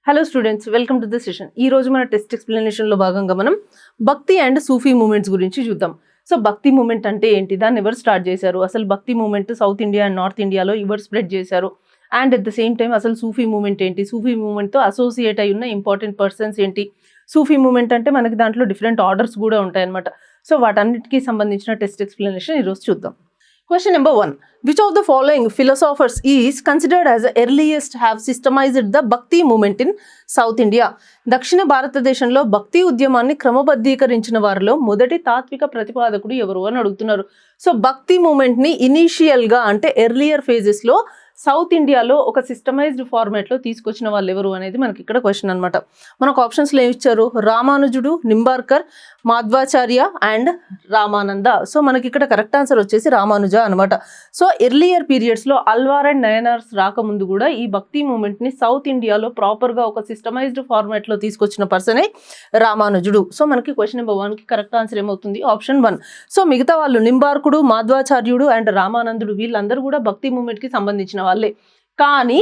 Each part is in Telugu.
Hello students, welcome to the session. ఈ రోజు మన టెస్ట్ ఎక్స్ప్లెనేషన్లో భాగంగా మనం భక్తి అండ్ సూఫీ మూమెంట్స్ గురించి చూద్దాం. సో భక్తి మూమెంట్ అంటే ఏంటి, దాన్ని ఎవరు స్టార్ట్ చేశారు, అసలు bhakti movement South India and North ఇండియాలో ఎవరు స్ప్రెడ్ చేశారు, and at the same time అసలు సూఫీ మూమెంట్ ఏంటి, సూఫీ మూమెంట్తో అసోసియేట్ అయి ఉన్న ఇంపార్టెంట్ పర్సన్స్ ఏంటి, సూఫీ మూమెంట్ అంటే మనకి దాంట్లో డిఫరెంట్ ఆర్డర్స్ కూడా ఉంటాయి అనమాట. సో వాటన్నిటికీ సంబంధించిన టెస్ట్ ఎక్స్ప్లెనేషన్ ఈరోజు చూద్దాం. Question number 1. Which of the following philosophers is considered as the earliest have systemized the Bhakti movement in South India? దక్షిణ భారతదేశంలో భక్తి ఉద్యమాన్ని క్రమబద్ధీకరించిన వారిలో మొదటి తాత్విక ప్రతిపాదకుడు ఎవరు అని అడుగుతున్నారు. సో భక్తి మూమెంట్ని ఇనీషియల్గా అంటే ఎర్లియర్ ఫేజెస్లో సౌత్ ఇండియాలో ఒక సిస్టమైజ్డ్ ఫార్మాట్లో తీసుకొచ్చిన వాళ్ళు ఎవరు అనేది మనకి ఇక్కడ క్వశ్చన్ అనమాట. మనకు ఆప్షన్స్లో ఏమి ఇచ్చారు, రామానుజుడు, నింబార్కర్, మాధ్వాచార్య అండ్ రామానంద. సో మనకి ఇక్కడ కరెక్ట్ ఆన్సర్ వచ్చేసి రామానుజ అనమాట. సో ఎర్లియర్ పీరియడ్స్లో అల్వార్ అండ్ నయనార్స్ రాకముందు కూడా ఈ భక్తి మూమెంట్ని సౌత్ ఇండియాలో ప్రాపర్గా ఒక సిస్టమైజ్డ్ ఫార్మాట్లో తీసుకొచ్చిన పర్సనే రామానుజుడు. సో మనకి క్వశ్చన్ నెంబర్ 1కి కరెక్ట్ ఆన్సర్ ఏమవుతుంది, ఆప్షన్ 1. సో మిగతా వాళ్ళు నింబార్కుడు, మాధ్వాచార్యుడు అండ్ రామానందుడు వీళ్ళందరూ కూడా భక్తి మూమెంట్కి సంబంధించిన వాళ్ళే. కానీ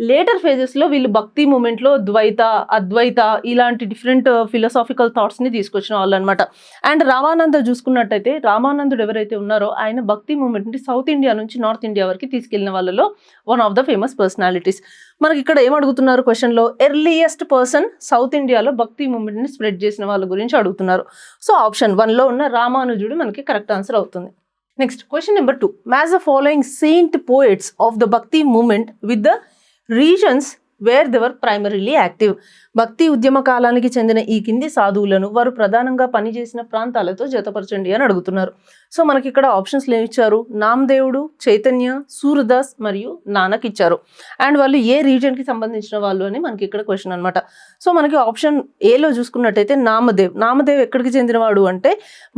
లేటర్ ఫేజెస్లో వీళ్ళు భక్తి మూమెంట్లో ద్వైత, అద్వైత ఇలాంటి డిఫరెంట్ ఫిలాసాఫికల్ థాట్స్ని తీసుకొచ్చిన వాళ్ళు అనమాట. అండ్ రామానంద చూసుకున్నట్టయితే రామానందుడు ఎవరైతే ఉన్నారో ఆయన భక్తి మూమెంట్ని సౌత్ ఇండియా నుంచి నార్త్ ఇండియా వరకు తీసుకెళ్లిన వాళ్ళలో one of the famous personalities. మనకి ఇక్కడ ఏమడుగుతున్నారు క్వశ్చన్లో, ఎర్లియస్ట్ పర్సన్ సౌత్ ఇండియాలో భక్తి మూమెంట్ని స్ప్రెడ్ చేసిన వాళ్ళ గురించి అడుగుతున్నారు. సో ఆప్షన్ 1లో ఉన్న రామానుజుడు మనకి కరెక్ట్ ఆన్సర్ అవుతుంది. Next, question number 2. Match the following saint poets of the Bhakti movement with the regions where they were primarily active. భక్తి ఉద్యమ కాలానికి చెందిన ఈ కింది సాధువులను వారు ప్రధానంగా పనిచేసిన ప్రాంతాలతో జతపరచండి అని అడుగుతున్నారు. సో మనకి ఇక్కడ ఆప్షన్స్లో ఏమి ఇచ్చారు, నామదేవుడు, చైతన్య, సూర్దాస్ మరియు నానక్ ఇచ్చారు. అండ్ వాళ్ళు ఏ రీజన్కి సంబంధించిన వాళ్ళు అని మనకి ఇక్కడ క్వశ్చన్ అనమాట. సో మనకి ఆప్షన్ ఏలో చూసుకున్నట్టయితే నామదేవ్ ఎక్కడికి చెందినవాడు అంటే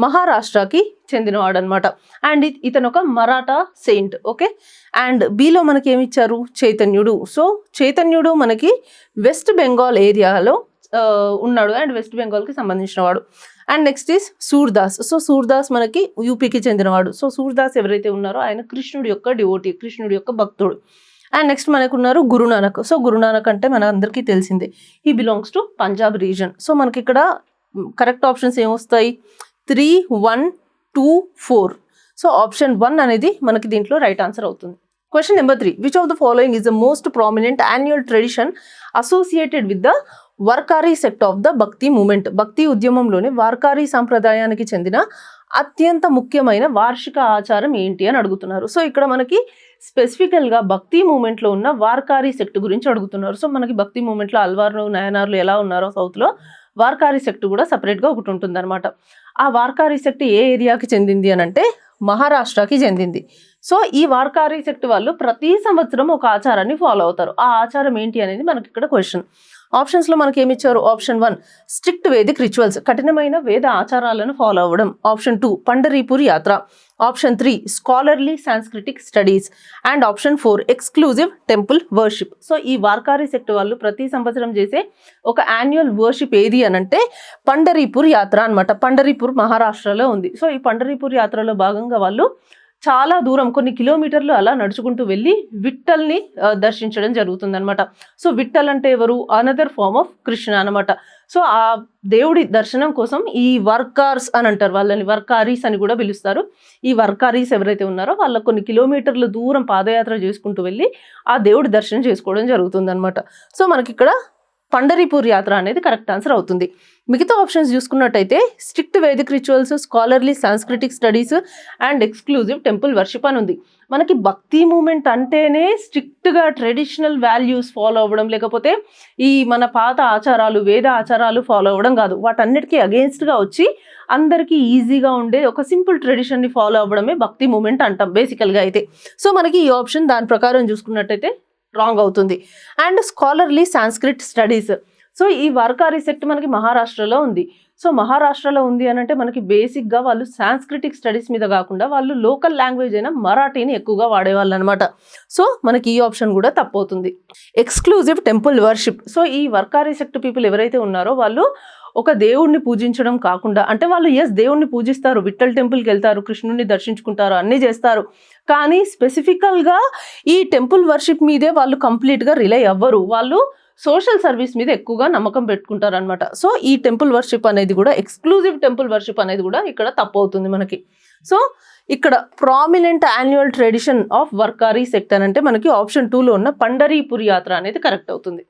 మహారాష్ట్రకి చెందినవాడు అనమాట. అండ్ ఇతను ఒక Maratha Saint. Okay. And below మనకి ఏమి ఇచ్చారు, చైతన్యుడు. సో చైతన్యుడు మనకి వెస్ట్ బెంగాల్ ఏరియాలో ఉన్నాడు అండ్ వెస్ట్ బెంగాల్కి సంబంధించిన వాడు. And next is Surdas. So Surdas మనకి యూపీకి చెందినవాడు. సో సూర్దాస్ ఎవరైతే ఉన్నారో ఆయన కృష్ణుడి యొక్క డివోటీ, కృష్ణుడి యొక్క భక్తుడు. అండ్ నెక్స్ట్ మనకు ఉన్నారు గురునానక్. సో గురునానక్ అంటే మన అందరికీ తెలిసిందే, he belongs to Punjab reason. So మనకి ఇక్కడ కరెక్ట్ ఆప్షన్స్ ఏమొస్తాయి, 3, 1, 2, 4. సో ఆప్షన్ 1 అనేది మనకి దీంట్లో రైట్ ఆన్సర్ అవుతుంది. Question number 3. Which of the following is the most prominent annual tradition associated with the Warkari sect of the Bhakti movement? భక్తి ఉద్యమంలోని వార్కారీ సంప్రదాయానికి చెందిన అత్యంత ముఖ్యమైన వార్షిక ఆచారం ఏంటి అని అడుగుతున్నారు. సో ఇక్కడ మనకి స్పెసిఫికల్గా భక్తి మూమెంట్లో ఉన్న వార్కారీ సెక్ట్ గురించి అడుగుతున్నారు. సో మనకి భక్తి మూమెంట్లో అల్వార్లు, నయనార్లు ఎలా ఉన్నారో సౌత్లో వార్కారీ సెక్ట్ కూడా సపరేట్గా ఒకటి ఉంటుంది అనమాట. ఆ వార్కారీ సెక్ట్ ఏ ఏరియాకి చెందింది అని అంటే మహారాష్ట్రకి చెందింది. సో ఈ వార్కారీ సెక్ట్ వాళ్ళు ప్రతి సంవత్సరం ఒక ఆచారాన్ని ఫాలో అవుతారు. ఆ ఆచారం ఏంటి అనేది మనకి ఇక్కడ క్వశ్చన్. ఆప్షన్స్లో మనకి ఏమి ఇచ్చారు, ఆప్షన్ 1 స్ట్రిక్ట్ వేదిక్ రిచువల్స్, కఠినమైన వేద ఆచారాలను ఫాలో అవ్వడం. Option 2 Pandharpur yatra. Option 3 scholarly Sanskritic studies. And option 4 exclusive temple worship. So ఈ వార్కారీ సెక్ట్ వాళ్ళు ప్రతి సంవత్సరం చేసే ఒక యాన్యువల్ వర్షిప్ ఏది అని అంటే పండరీపూర్ యాత్ర అనమాట. పండరీపూర్ మహారాష్ట్రలో ఉంది. సో ఈ పండరీపూర్ యాత్రలో భాగంగా వాళ్ళు చాలా దూరం, కొన్ని కిలోమీటర్లు అలా నడుచుకుంటూ వెళ్ళి విఠల్ని దర్శించడం జరుగుతుంది అనమాట. సో విఠల్ అంటే ఎవరు, అనదర్ ఫార్మ్ ఆఫ్ కృష్ణ అనమాట. సో ఆ దేవుడి దర్శనం కోసం ఈ వర్కార్స్ అని అంటారు, వాళ్ళని వర్కారీస్ అని కూడా పిలుస్తారు. ఈ వర్కారీస్ ఎవరైతే ఉన్నారో వాళ్ళ కొన్ని కిలోమీటర్ల దూరం పాదయాత్ర చేసుకుంటూ వెళ్ళి ఆ దేవుడి దర్శనం చేసుకోవడం జరుగుతుంది అనమాట. సో మనకి ఇక్కడ పండరీపూర్ యాత్ర అనేది కరెక్ట్ ఆన్సర్ అవుతుంది. మిగతా ఆప్షన్స్ చూసుకున్నట్టయితే strict Vedic rituals, scholarly Sanskritic studies and exclusive temple worship అని ఉంది. మనకి భక్తి మూమెంట్ అంటేనే స్ట్రిక్ట్గా ట్రెడిషనల్ వాల్యూస్ ఫాలో అవ్వడం, లేకపోతే ఈ మన పాత ఆచారాలు, వేద ఆచారాలు ఫాలో అవ్వడం కాదు. వాటన్నిటికీ అగెయిన్స్ట్గా వచ్చి అందరికీ ఈజీగా ఉండే ఒక సింపుల్ ట్రెడిషన్ని ఫాలో అవ్వడమే భక్తి మూమెంట్ అంటాం బేసికల్గా అయితే. సో మనకి ఈ ఆప్షన్ దాని ప్రకారం చూసుకున్నట్టయితే రాంగ్ అవుతుంది. And scholarly Sanskrit studies. So ఈ వార్కారీ సెక్ట్ మనకి మహారాష్ట్రలో ఉంది. సో మహారాష్ట్రలో ఉంది అని అంటే మనకి బేసిక్గా వాళ్ళు సాంస్క్రిటిక్ స్టడీస్ మీద కాకుండా వాళ్ళు లోకల్ లాంగ్వేజ్ అయిన మరాఠీని ఎక్కువగా వాడేవాళ్ళు అనమాట. సో మనకి ఈ ఆప్షన్ కూడా తప్పవుతుంది. Exclusive temple worship. సో ఈ వార్కారీ సెక్ట్ పీపుల్ ఎవరైతే ఉన్నారో వాళ్ళు ఒక దేవుణ్ణి పూజించడం కాకుండా, అంటే వాళ్ళు దేవుణ్ణి పూజిస్తారు, విఠల్ టెంపుల్కి వెళ్తారు, కృష్ణుడిని దర్శించుకుంటారు, అన్నీ చేస్తారు. కానీ స్పెసిఫికల్గా ఈ టెంపుల్ వర్షిప్ మీదే వాళ్ళు కంప్లీట్గా రిలై అవ్వరు. వాళ్ళు సోషల్ సర్వీస్ మీద ఎక్కువగా నమ్మకం పెట్టుకుంటారు అనమాట. సో ఈ టెంపుల్ వర్షిప్ అనేది కూడా, ఎక్స్క్లూజివ్ టెంపుల్ వర్షిప్ అనేది కూడా ఇక్కడ తప్పు అవుతుంది మనకి. సో ఇక్కడ prominent annual tradition of Warkari sector అంటే మనకి ఆప్షన్ 2లో ఉన్న పండరీపూర్ యాత్ర అనేది కరెక్ట్ అవుతుంది.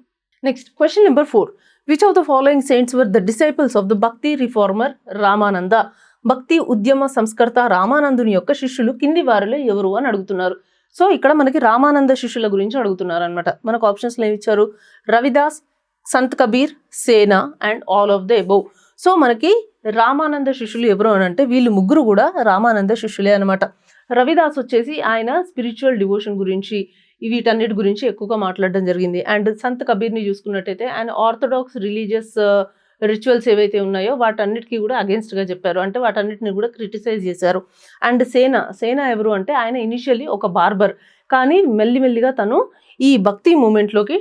Next question number 4. Which of the following saints were the disciples of the భక్తి రిఫార్మర్ రామానంద? భక్తి ఉద్యమ సంస్కర్త రామానందుని యొక్క శిష్యులు కింది వారిలో ఎవరు అని అడుగుతున్నారు. సో ఇక్కడ మనకి రామానంద శిష్యుల గురించి అడుగుతున్నారు అనమాట. మనకు ఆప్షన్స్లో ఏమి ఇచ్చారు? రవిదాస్, సంత్ కబీర్, సేన and all of the above. So మనకి రామానంద శిష్యులు ఎవరు అని అంటే వీళ్ళు ముగ్గురు కూడా రామానంద శిష్యులే అనమాట. రవిదాస్ వచ్చేసి ఆయన స్పిరిచువల్ డివోషన్ గురించి, వీటన్నిటి గురించి ఎక్కువగా మాట్లాడడం జరిగింది. అండ్ సంత్ కబీర్ని చూసుకున్నట్టయితే ఆయన ఆర్థోడాక్స్ రిలీజియస్ రిచువల్స్ ఏవైతే ఉన్నాయో వాటన్నిటికీ కూడా అగేన్స్ట్గా చెప్పారు, అంటే వాటన్నిటిని కూడా క్రిటిసైజ్ చేశారు. అండ్ సేన ఎవరు అంటే ఆయన ఇనిషియల్లీ ఒక బార్బర్, కానీ మెల్లిమెల్లిగా తను ఈ భక్తి మూమెంట్లోకి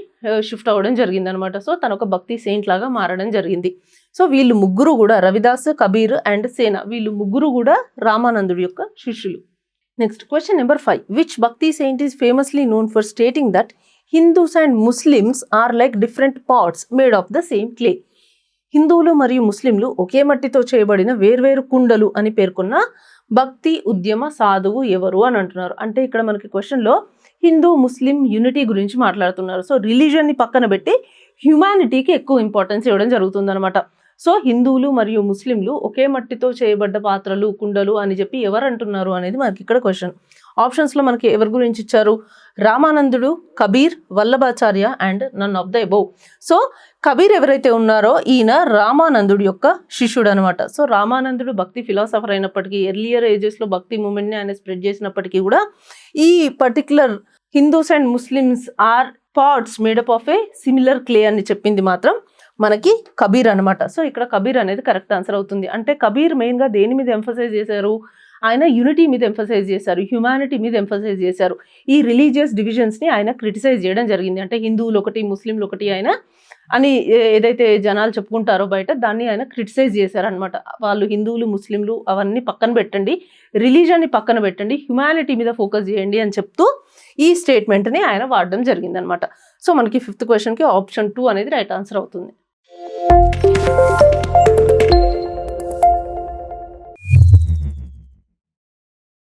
షిఫ్ట్ అవ్వడం జరిగింది అనమాట. సో తను ఒక భక్తి సెయింట్ లాగా మారడం జరిగింది. సో వీళ్ళు ముగ్గురు కూడా రవిదాస్, కబీర్ అండ్ సేన, వీళ్ళు ముగ్గురు కూడా రామానందుడి యొక్క శిష్యులు. Next question number 5. Which bhakti saint is famously known for stating that Hindus and Muslims are like different pots made of the same clay? హిందువులు మరియు ముస్లింలు ఒకే మట్టితో చేయబడిన వేర్వేరు కుండలు అని పేర్కొన్న భక్తి ఉద్యమ సాధువు ఎవరు అని అంటున్నారు. అంటే ఇక్కడ మనకి క్వశ్చన్లో హిందూ ముస్లిం యూనిటీ గురించి మాట్లాడుతున్నారు. సో రిలీజియన్ని పక్కన పెట్టి హ్యుమానిటీకి ఎక్కువ ఇంపార్టెన్స్ ఇవ్వడం జరుగుతుంది అనమాట. సో హిందువులు మరియు ముస్లింలు ఒకే మట్టితో చేయబడ్డ పాత్రలు, కుండలు అని చెప్పి ఎవరు అంటున్నారు అనేది మనకి ఇక్కడ క్వశ్చన్. ఆప్షన్స్లో మనకి ఎవరి గురించి ఇచ్చారు? రామానందుడు, Kabir, Vallabhacharya and none of the above. So Kabir ఎవరైతే ఉన్నారో ఈయన రామానందుడి యొక్క శిష్యుడు అనమాట. సో రామానందుడు భక్తి ఫిలాసఫర్ అయినప్పటికీ, ఎర్లియర్ ఏజెస్లో భక్తి మూమెంట్ని ఆయన స్ప్రెడ్ చేసినప్పటికీ కూడా ఈ particular Hindus and Muslims are pots made up of a similar clay అని చెప్పింది మాత్రం మనకి కబీర్ అనమాట. సో ఇక్కడ కబీర్ అనేది కరెక్ట్ ఆన్సర్ అవుతుంది. అంటే కబీర్ మెయిన్గా దేని మీద ఎంఫసైజ్ చేశారు? ఆయన యూనిటీ మీద ఎంఫసైజ్ చేశారు, హ్యుమానిటీ మీద ఎంఫసైజ్ చేశారు. ఈ రిలీజియస్ డివిజన్స్ని ఆయన క్రిటిసైజ్ చేయడం జరిగింది. అంటే హిందువులు ఒకటి, ముస్లింలు ఒకటి ఆయన అని ఏదైతే జనాలు చెప్పుకుంటారో బయట, దాన్ని ఆయన క్రిటిసైజ్ చేశారనమాట. వాళ్ళు హిందువులు, ముస్లింలు అవన్నీ పక్కన పెట్టండి, రిలీజన్ని పక్కన పెట్టండి, హ్యుమానిటీ మీద ఫోకస్ చేయండి అని చెప్తూ ఈ స్టేట్మెంట్ని ఆయన వాడడం జరిగిందనమాట. సో మనకి 5th క్వశ్చన్కి ఆప్షన్ 2 అనేది రైట్ ఆన్సర్ అవుతుంది.